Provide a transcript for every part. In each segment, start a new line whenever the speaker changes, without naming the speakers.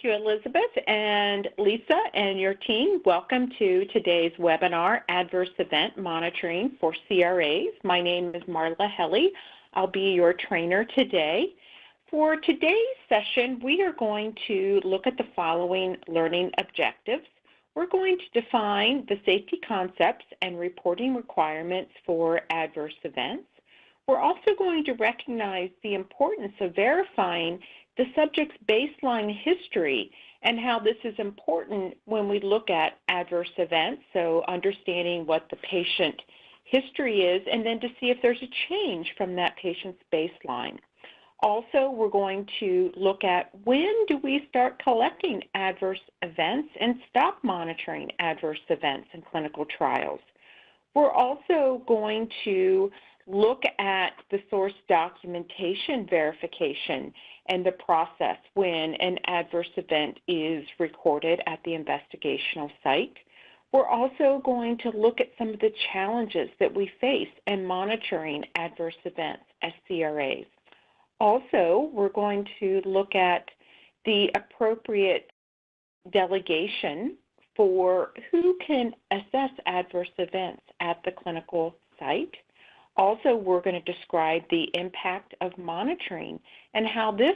Thank you, Elizabeth and Lisa and your team. Welcome to today's webinar, Adverse Event Monitoring for CRAs. My name is Marla Helly. I'll be your trainer today. For today's session, we are going to look at the following learning objectives. We're going to define the safety concepts and reporting requirements for adverse events. We're also going to recognize the importance of verifying the subject's baseline history and how this is important when we look at adverse events, so understanding what the patient history is and then to see if there's a change from that patient's baseline. Also, we're going to look at when do we start collecting adverse events and stop monitoring adverse events in clinical trials. We're also going to look at the source documentation verification and the process when an adverse event is recorded at the investigational site. We're also going to look at some of the challenges that we face in monitoring adverse events as CRAs. Also, we're going to look at the appropriate delegation for who can assess adverse events at the clinical site. Also, we're going to describe the impact of monitoring and how this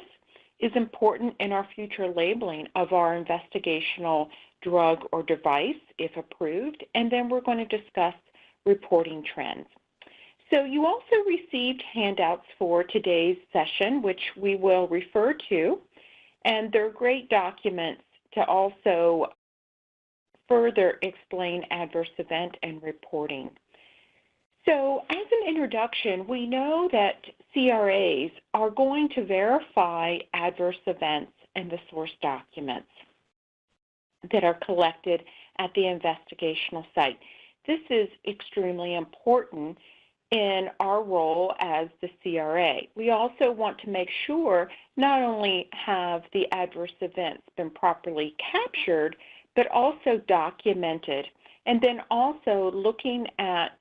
is important in our future labeling of our investigational drug or device, if approved, and then we're going to discuss reporting trends. So you also received handouts for today's session, which we will refer to, and they're great documents to also further explain adverse event and reporting. So as an introduction, we know that CRAs are going to verify adverse events in the source documents that are collected at the investigational site. This is extremely important in our role as the CRA. We also want to make sure not only have the adverse events been properly captured, but also documented, and then also looking at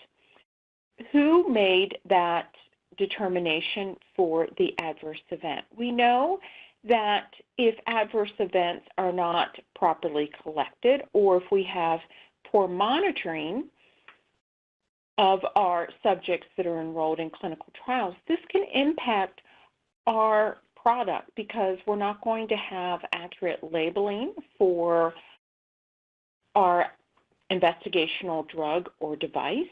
who made that determination for the adverse event. We know that if adverse events are not properly collected or if we have poor monitoring of our subjects that are enrolled in clinical trials, this can impact our product because we're not going to have accurate labeling for our investigational drug or device.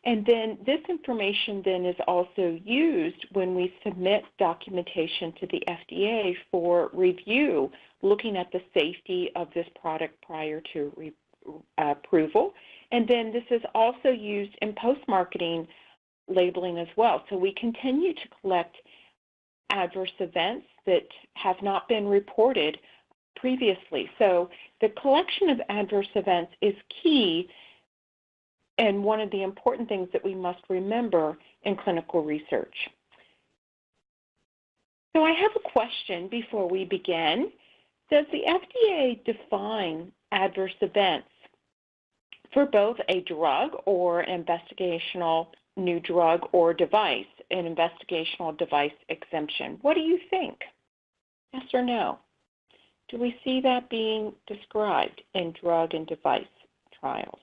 And then this information then is also used when we submit documentation to the FDA for review, looking at the safety of this product prior to approval. And then this is also used in post-marketing labeling as well. So we continue to collect adverse events that have not been reported previously. So the collection of adverse events is key and one of the important things that we must remember in clinical research. So I have a question before we begin. Does the FDA define adverse events for both a drug or an investigational new drug or device, an investigational device exemption? What do you think? Yes or no? Do we see that being described in drug and device trials?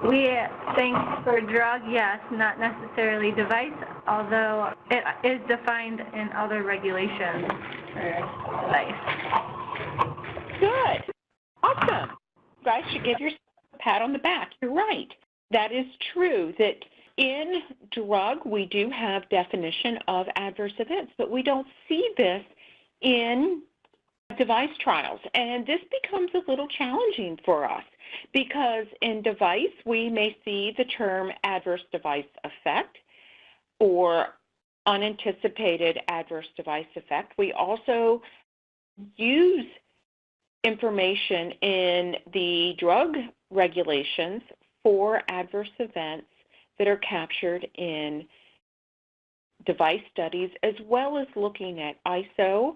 We think for drug, yes, not necessarily device, although it is defined in other regulations for device.
Good. Awesome. You guys should give yourself a pat on the back. You're right. That is true that in drug we do have definition of adverse events, but we don't see this in device trials. And this becomes a little challenging for us because in device we may see the term adverse device effect or unanticipated adverse device effect. We also use information in the drug regulations for adverse events that are captured in device studies, as well as looking at ISO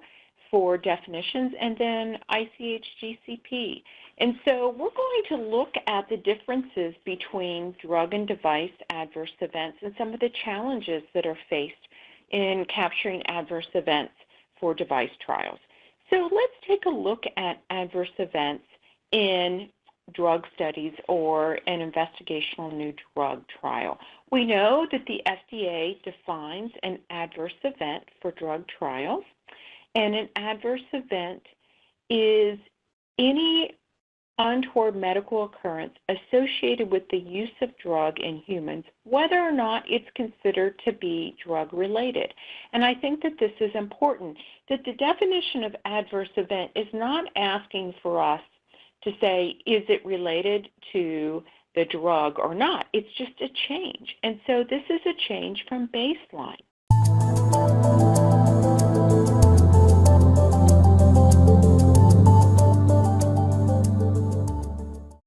for definitions and then ICH-GCP. And so we're going to look at the differences between drug and device adverse events and some of the challenges that are faced in capturing adverse events for device trials. So let's take a look at adverse events in drug studies or an investigational new drug trial. We know that the FDA defines an adverse event for drug trials, and an adverse event is any untoward medical occurrence associated with the use of drug in humans, whether or not it's considered to be drug-related. And I think that this is important, that the definition of adverse event is not asking for us to say, is it related to the drug or not? It's just a change. And so this is a change from baseline.